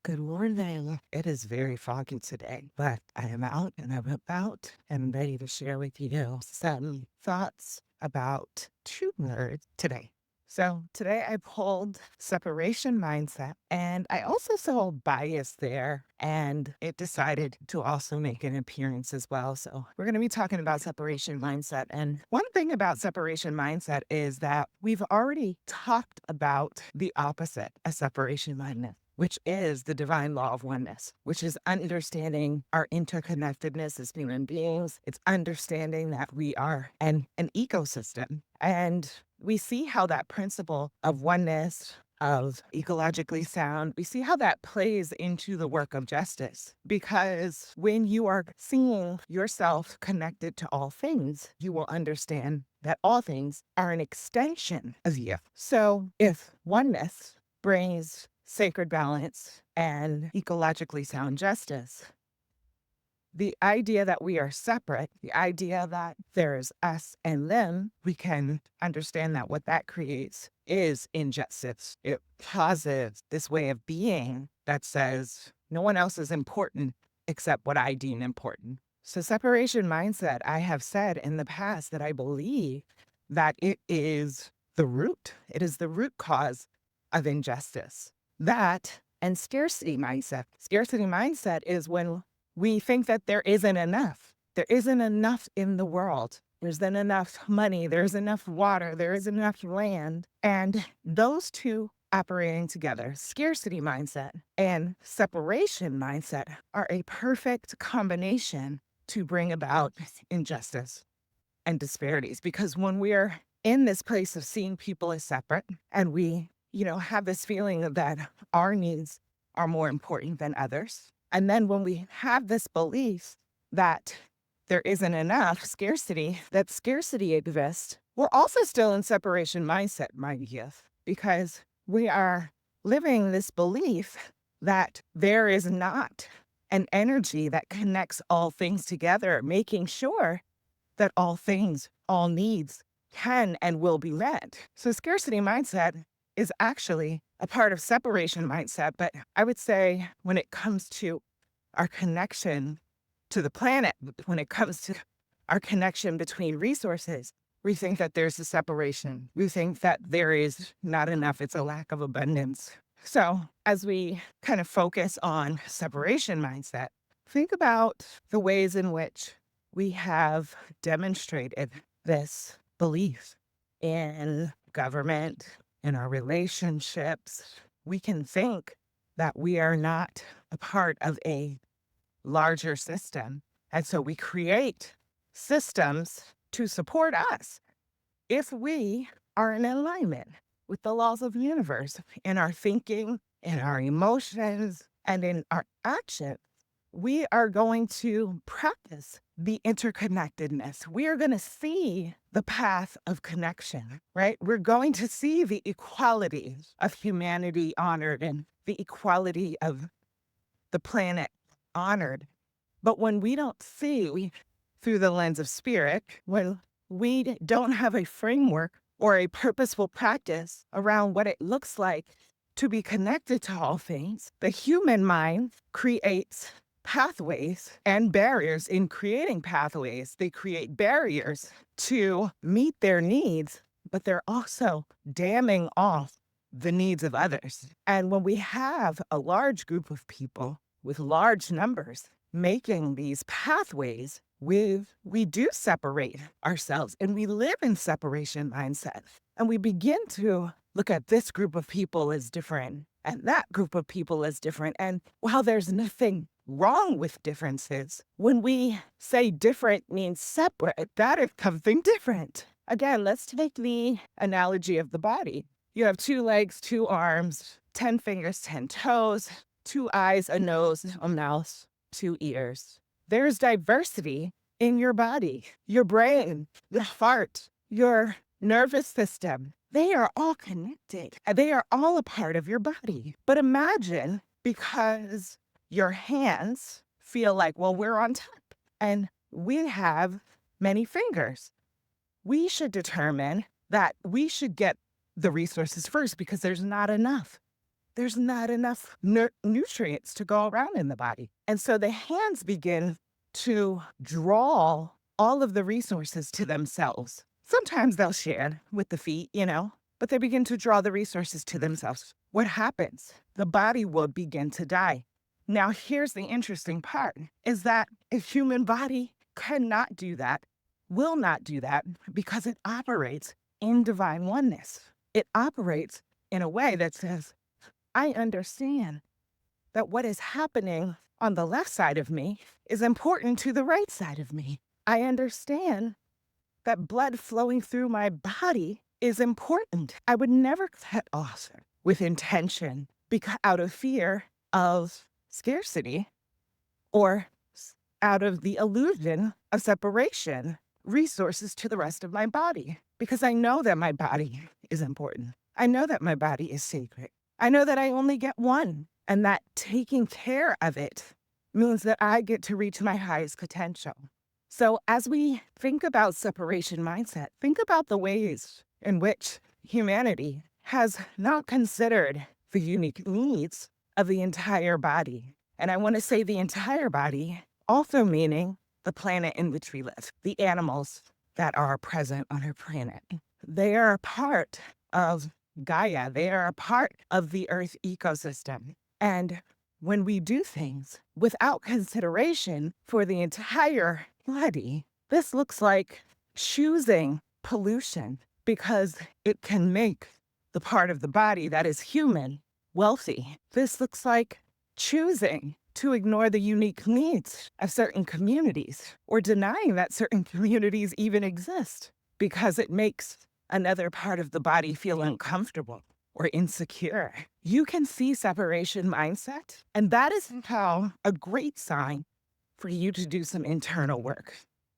Good morning. It is very foggy today, but I am out and I'm about and ready to share with you some thoughts about true words today. So today I pulled separation mindset and I also saw bias there and it decided to also make an appearance as well. So we're going to be talking about separation mindset. And one thing about separation mindset is that we've already talked about the opposite of separation mindset, which is the divine law of oneness, which is understanding our interconnectedness as human beings. It's understanding that we are an ecosystem. And we see how that principle of oneness, of ecologically sound, we see how that plays into the work of justice. Because when you are seeing yourself connected to all things, you will understand that all things are an extension of you. So if oneness brings sacred balance and ecologically sound justice, the idea that we are separate, the idea that there's us and them, we can understand that what that creates is injustice. It causes this way of being that says no one else is important except what I deem important. So, separation mindset, I have said in the past that I believe that it is it is the root cause of injustice. That and scarcity mindset. Scarcity mindset is when we think that there isn't enough. There isn't enough in the world. There's not enough money. There's enough water. There is enough land. And those two operating together, scarcity mindset and separation mindset, are a perfect combination to bring about injustice and disparities. Because when we're in this place of seeing people as separate and we, have this feeling that our needs are more important than others, and then when we have this belief that there isn't enough scarcity, that scarcity exists, we're also still in separation mindset, mind you, because we are living this belief that there is not an energy that connects all things together, making sure that all things, all needs can and will be met. So scarcity mindset is actually a part of separation mindset. But I would say when it comes to our connection to the planet, when it comes to our connection between resources, we think that there's a separation. We think that there is not enough. It's a lack of abundance. So as we kind of focus on separation mindset, think about the ways in which we have demonstrated this belief in government, in our relationships. We can think that we are not a part of a larger system. And so we create systems to support us if we are in alignment with the laws of the universe in our thinking, in our emotions, and in our actions. We are going to practice the interconnectedness. We are going to see the path of connection, right? We're going to see the equality of humanity honored and the equality of the planet honored. But when we don't see through the lens of spirit, when we don't have a framework or a purposeful practice around what it looks like to be connected to all things, the human mind creates pathways and barriers. In creating pathways, they create barriers to meet their needs, but they're also damming off the needs of others. And when we have a large group of people with large numbers making these pathways, we do separate ourselves and we live in separation mindset. And we begin to look at this group of people as different and that group of people as different. And while there's nothing wrong with differences, when we say different means separate, that is something different. Again, let's take the analogy of the body. You have 2 legs, 2 arms, 10 fingers, 10 toes, 2 eyes, a nose, a mouth, 2 ears. There's diversity in your body, your brain, the heart, your nervous system. They are all connected. They are all a part of your body. But imagine, because your hands feel like, well, we're on top and we have many fingers, we should determine that we should get the resources first because there's not enough. there's not enough nutrients to go around in the body. And so the hands begin to draw all of the resources to themselves. Sometimes they'll share with the feet, but they begin to draw the resources to themselves. What happens? The body will begin to die. Now, here's the interesting part, is that a human body cannot do that, will not do that, because it operates in divine oneness. It operates in a way that says, I understand that what is happening on the left side of me is important to the right side of me. I understand that blood flowing through my body is important. I would never cut off with intention because out of fear of scarcity or out of the illusion of separation resources to the rest of my body, because I know that my body is important. I know that my body is sacred. I know that I only get one, and that taking care of it means that I get to reach my highest potential. So as we think about separation mindset, think about the ways in which humanity has not considered the unique needs of the entire body. And I want to say the entire body, also meaning the planet in which we live, the animals that are present on our planet. They are a part of Gaia. They are a part of the Earth ecosystem. And when we do things without consideration for the entire body, this looks like choosing pollution because it can make the part of the body that is human wealthy. This looks like choosing to ignore the unique needs of certain communities or denying that certain communities even exist because it makes another part of the body feel uncomfortable or insecure. You can see separation mindset, and that is how a great sign for you to do some internal work.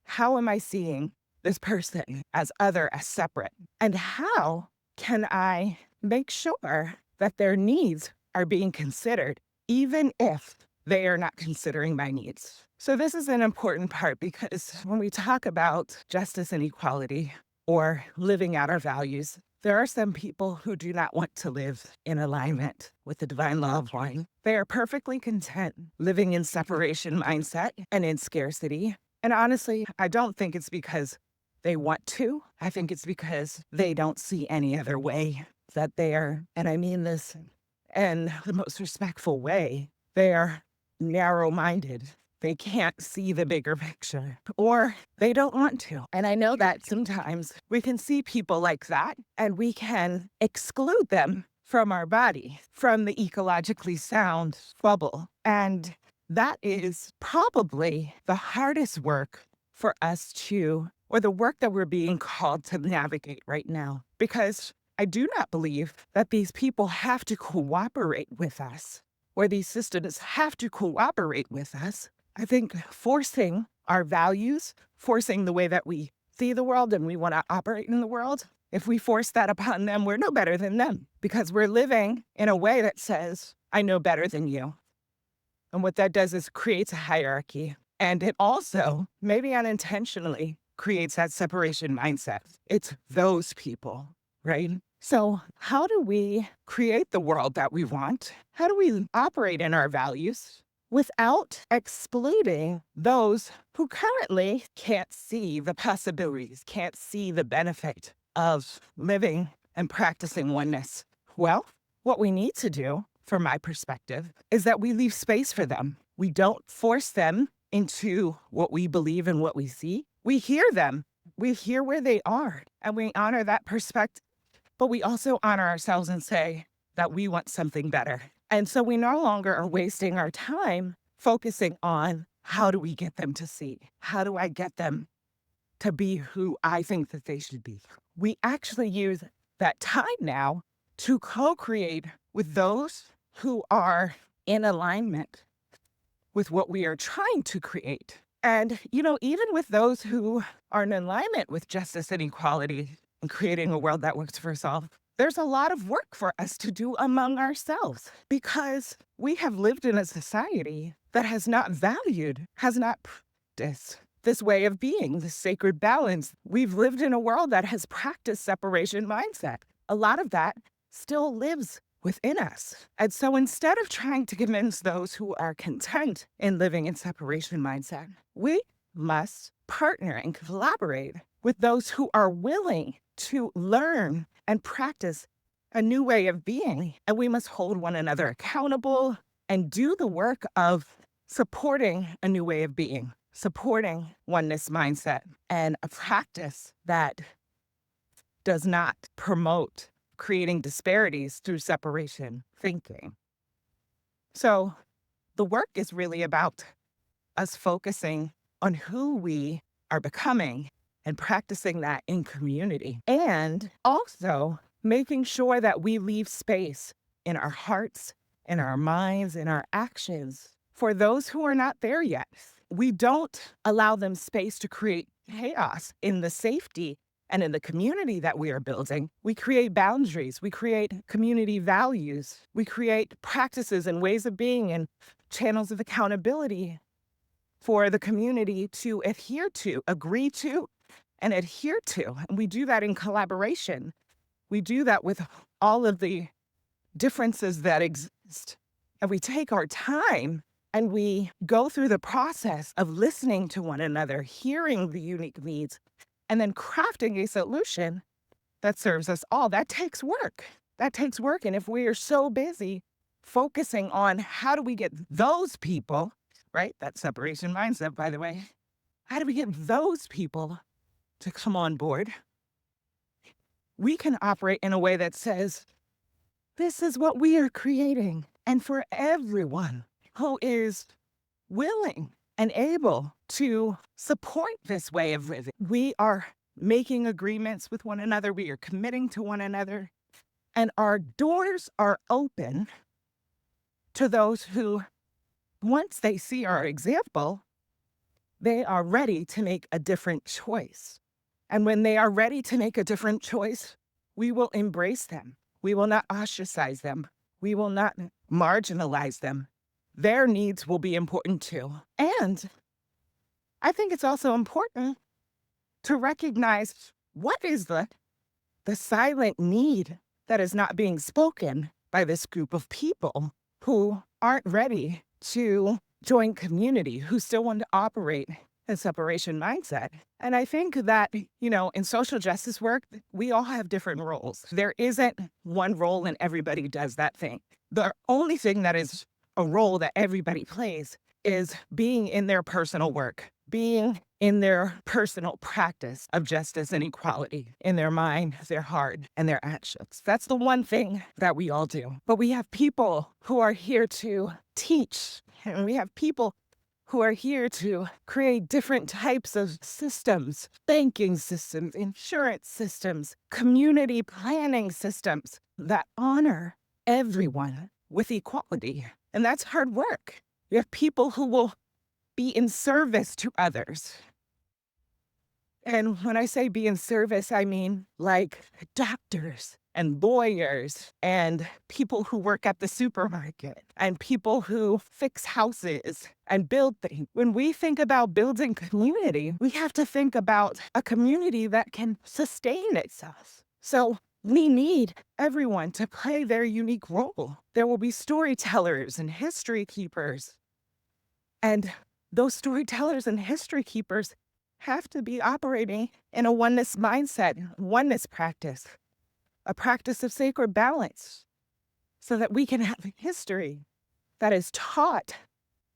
How am I seeing this person as other, as separate? And how can I make sure that their needs are being considered, even if they are not considering my needs? So this is an important part because when we talk about justice and equality or living out our values, there are some people who do not want to live in alignment with the divine law of one. They are perfectly content living in separation mindset and in scarcity. And honestly, I don't think it's because they want to. I think it's because they don't see any other way that they are, and I mean this in the most respectful way, they are narrow-minded. They can't see the bigger picture, or they don't want to. And I know that sometimes we can see people like that and we can exclude them from our body, from the ecologically sound bubble. And that is probably the hardest work for us to, or the work that we're being called to navigate right now. Because I do not believe that these people have to cooperate with us, or these systems have to cooperate with us. I think forcing our values, forcing the way that we see the world and we want to operate in the world, if we force that upon them, we're no better than them because we're living in a way that says, I know better than you. And what that does is creates a hierarchy. And it also, maybe unintentionally, creates that separation mindset. It's those people, right? So how do we create the world that we want? How do we operate in our values without excluding those who currently can't see the possibilities, can't see the benefit of living and practicing oneness? Well, what we need to do, from my perspective, is that we leave space for them. We don't force them into what we believe and what we see. We hear them. We hear where they are, and we honor that perspective. But we also honor ourselves and say that we want something better. And so we no longer are wasting our time focusing on how do we get them to see? How do I get them to be who I think that they should be? We actually use that time now to co-create with those who are in alignment with what we are trying to create. And, even with those who are in alignment with justice and equality and creating a world that works for us all, there's a lot of work for us to do among ourselves because we have lived in a society that has not valued, has not practiced this way of being, this sacred balance. We've lived in a world that has practiced separation mindset. A lot of that still lives within us. And so instead of trying to convince those who are content in living in separation mindset, we must partner and collaborate with those who are willing to learn and practice a new way of being. And we must hold one another accountable and do the work of supporting a new way of being, supporting oneness mindset, and a practice that does not promote creating disparities through separation thinking. So the work is really about us focusing on who we are becoming and practicing that in community. And also making sure that we leave space in our hearts, in our minds, in our actions for those who are not there yet. We don't allow them space to create chaos in the safety and in the community that we are building. We create boundaries, we create community values, we create practices and ways of being and channels of accountability for the community to adhere to, agree to, and adhere to. And we do that in collaboration. We do that with all of the differences that exist. And we take our time and we go through the process of listening to one another, hearing the unique needs, and then crafting a solution that serves us all. That takes work. That takes work. And if we are so busy focusing on how do we get those people, right? That separation mindset, by the way, how do we get those people to come on board? We can operate in a way that says, this is what we are creating. And for everyone who is willing and able to support this way of living, we are making agreements with one another. We are committing to one another. And our doors are open to those who, once they see our example, they are ready to make a different choice. And when they are ready to make a different choice, we will embrace them. We will not ostracize them. We will not marginalize them. Their needs will be important too. And I think it's also important to recognize what is the silent need that is not being spoken by this group of people who aren't ready to join community, who still want to operate in separation mindset. And I think that, in social justice work, we all have different roles. There isn't one role and everybody does that thing. The only thing that is a role that everybody plays is being in their personal work, being in their personal practice of justice and equality in their mind, their heart, and their actions. That's the one thing that we all do. But we have people who are here to teach, and we have people who are here to create different types of systems, banking systems, insurance systems, community planning systems that honor everyone with equality. And that's hard work. We have people who will be in service to others. And when I say be in service, I mean like doctors and lawyers and people who work at the supermarket and people who fix houses and build things. When we think about building community, we have to think about a community that can sustain itself. So we need everyone to play their unique role. There will be storytellers and history keepers. And those storytellers and history keepers have to be operating in a oneness mindset, oneness practice, a practice of sacred balance, so that we can have history that is taught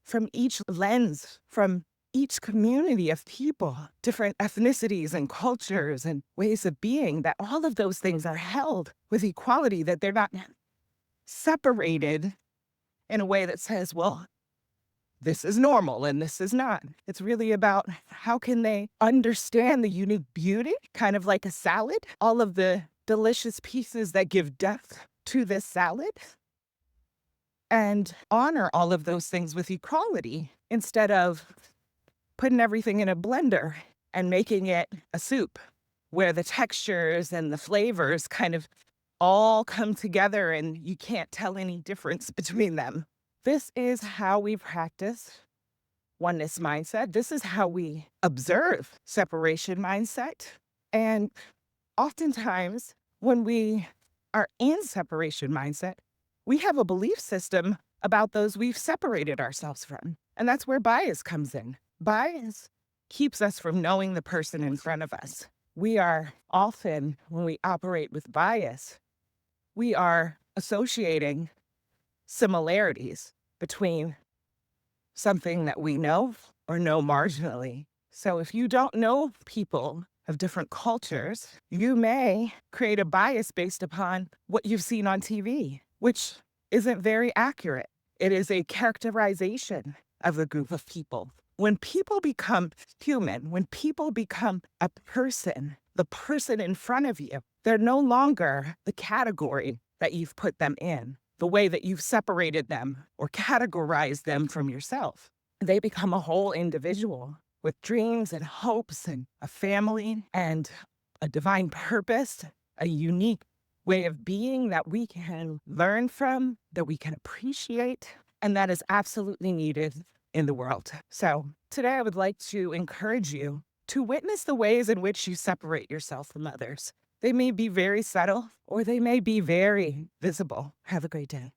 from each lens, from each community of people, different ethnicities and cultures and ways of being, that all of those things are held with equality, that they're not separated in a way that says, well, this is normal and this is not. It's really about how can they understand the unique beauty, kind of like a salad, all of the delicious pieces that give depth to this salad, and honor all of those things with equality instead of putting everything in a blender and making it a soup where the textures and the flavors kind of all come together and you can't tell any difference between them. This is how we practice oneness mindset. This is how we observe separation mindset. And oftentimes when we are in separation mindset, we have a belief system about those we've separated ourselves from. And that's where bias comes in. Bias keeps us from knowing the person in front of us. We are often, when we operate with bias, we are associating similarities between something that we know or know marginally. So if you don't know people of different cultures, you may create a bias based upon what you've seen on TV, which isn't very accurate. It is a characterization of a group of people. When people become human, when people become a person, the person in front of you, they're no longer the category that you've put them in, the way that you've separated them or categorized them from yourself. They become a whole individual with dreams and hopes and a family and a divine purpose, a unique way of being that we can learn from, that we can appreciate, and that is absolutely needed in the world. So today I would like to encourage you to witness the ways in which you separate yourself from others. They may be very subtle or they may be very visible. Have a great day.